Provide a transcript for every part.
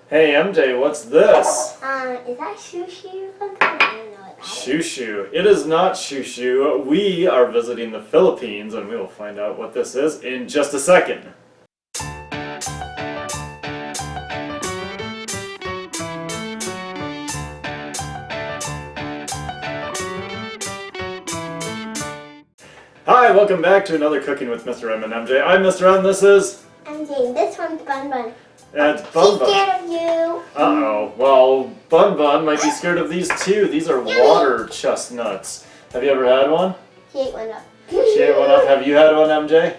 Hey MJ, what's this? Is that sushi or something? I don't know what that is. Shushu. It is not shushu. We are visiting the Philippines and we will find out what this is in just a second. Hi, welcome back to another Cooking with Mr. M and MJ. I'm Mr. M, this is... MJ, this one's Bun Bun. It's Bun She's Bun. scared of you. Uh-oh. Well, Bun Bun might be scared of these too. These are water chestnuts. Have you ever had one? She ate one up. She ate one up. Have you had one, MJ?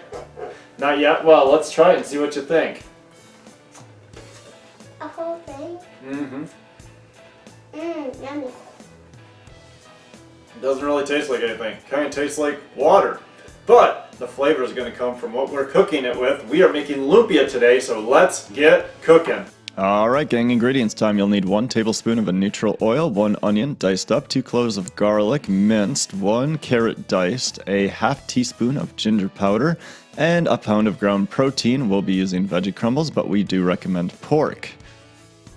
Not yet? Well, let's try it and see what you think. A whole thing? Mm-hmm. Yummy. It doesn't really taste like anything. Kind of tastes like water. But the flavor is going to come from what we're cooking it with. We are making lumpia today, so let's get cooking. Alright gang, ingredients time. You'll need 1 tablespoon of a neutral oil, 1 onion diced up, 2 cloves of garlic minced, 1 carrot diced, a half teaspoon of ginger powder, and a pound of ground protein. We'll be using veggie crumbles, but we do recommend pork.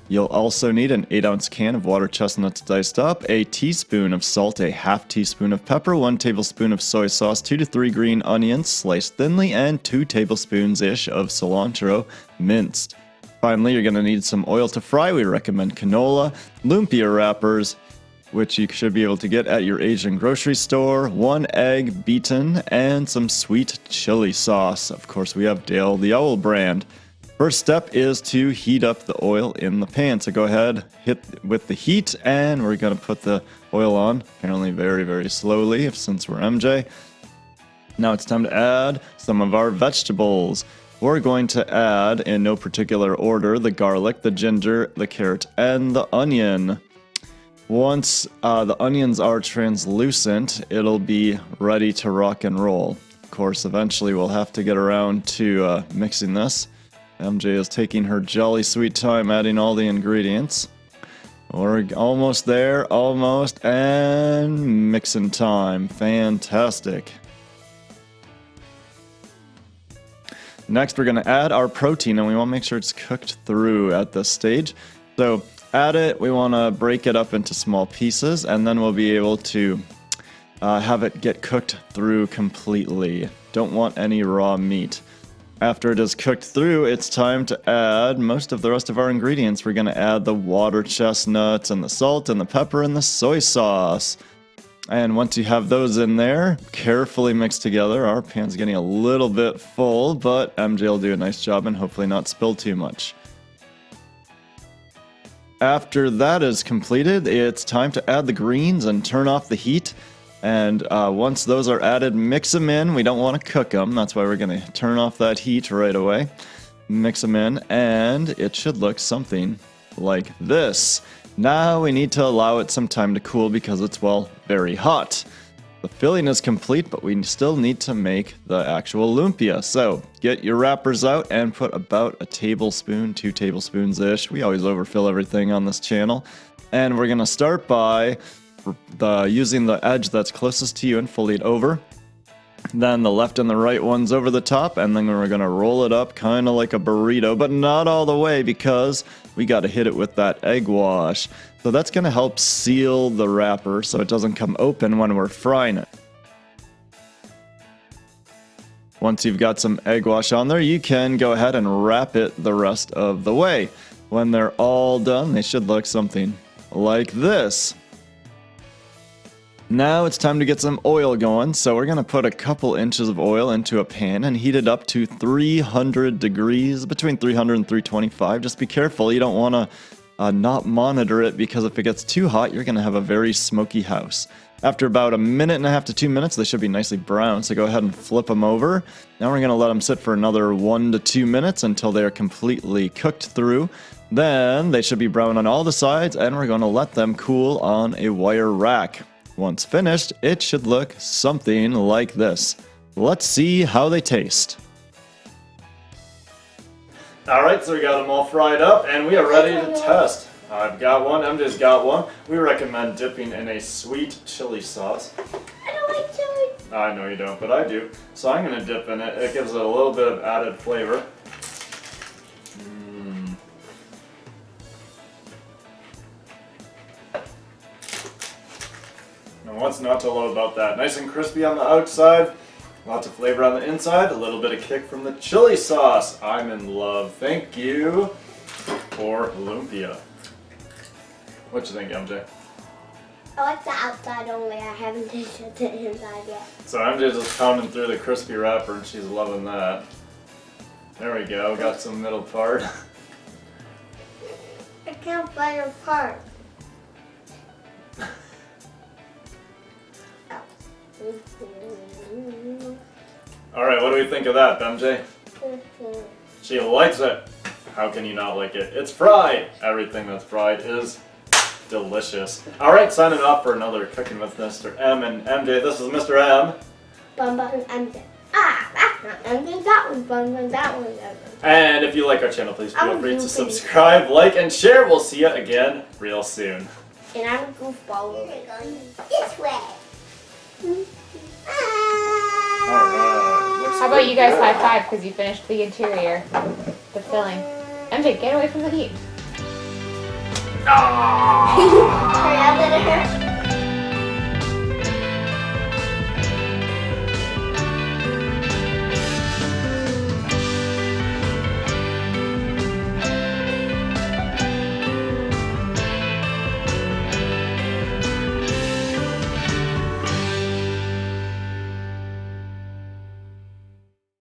You'll also need an 8-ounce can of water chestnuts diced up, a teaspoon of salt, a half teaspoon of pepper, 1 tablespoon of soy sauce, 2 to 3 green onions sliced thinly, and 2 tablespoons-ish of cilantro minced. Finally, you're going to need some oil to fry. We recommend canola, lumpia wrappers, which you should be able to get at your Asian grocery store, 1 egg beaten, and some sweet chili sauce. Of course, we have Dale the Owl brand. First step is to heat up the oil in the pan. So go ahead, hit with the heat, and we're going to put the oil on, apparently very, very slowly, since we're MJ. Now it's time to add some of our vegetables. We're going to add, in no particular order, the garlic, the ginger, the carrot, and the onion. Once the onions are translucent, it'll be ready to rock and roll. Of course, eventually we'll have to get around to mixing this. MJ is taking her jolly sweet time adding all the ingredients. We're almost there, almost, and mixing time. Fantastic. Next, we're going to add our protein, and we want to make sure it's cooked through at this stage. So, add it, we want to break it up into small pieces, and then we'll be able to have it get cooked through completely. Don't want any raw meat. After it is cooked through, it's time to add most of the rest of our ingredients. We're going to add the water chestnuts and the salt and the pepper and the soy sauce. And once you have those in there, carefully mix together. Our pan's getting a little bit full, but MJ will do a nice job and hopefully not spill too much. After that is completed, it's time to add the greens and turn off the heat. And once those are added, mix them in. We don't want to cook them. That's why we're going to turn off that heat right away. Mix them in, and it should look something like this. Now we need to allow it some time to cool because it's, well, very hot. The filling is complete, but we still need to make the actual lumpia. So get your wrappers out and put about a tablespoon, 2 tablespoons-ish. We always overfill everything on this channel. And we're going to start by using the edge that's closest to you and fold it over. Then the left and the right ones over the top, and then we're going to roll it up kind of like a burrito, but not all the way because we got to hit it with that egg wash. So that's going to help seal the wrapper so it doesn't come open when we're frying it. Once you've got some egg wash on there, you can go ahead and wrap it the rest of the way. When they're all done, they should look something like this. Now it's time to get some oil going, so we're going to put a couple inches of oil into a pan and heat it up to 300 degrees, between 300 and 325. Just be careful, you don't want to not monitor it because if it gets too hot, you're going to have a very smoky house. After about 1.5 to 2 minutes, they should be nicely brown, so go ahead and flip them over. Now we're going to let them sit for another 1 to 2 minutes until they are completely cooked through. Then they should be brown on all the sides, and we're going to let them cool on a wire rack. Once finished, it should look something like this. Let's see how they taste. Alright, so we got them all fried up and we are ready to test. I've got one, MJ's got one. We recommend dipping in a sweet chili sauce. I don't like chili. I know you don't, but I do. So I'm going to dip in it. It gives it a little bit of added flavor. What's not to love about that? Nice and crispy on the outside, lots of flavor on the inside, a little bit of kick from the chili sauce. I'm in love. Thank you for lumpia. What you think, MJ? I like the outside only. I haven't tasted the inside yet. So MJ's just pounding through the crispy wrapper and she's loving that. There we go, got some middle part. I can't find a part. Alright, what do we think of that, MJ? She likes it. How can you not like it? It's fried. Everything that's fried is delicious. Alright, signing off for another Cooking with Mr. M and MJ. This is Mr. M. Bun Bun MJ. Ah, that's not MJ. That one's Bun Bun. That one's MJ. And if you like our channel, please feel free to subscribe, like, and share. We'll see you again real soon. And I'm a goofball. We're going this way. Alright. How about you guys high five because you finished the interior, the filling. MJ, get away from the heat. Hurry up, let it hurt.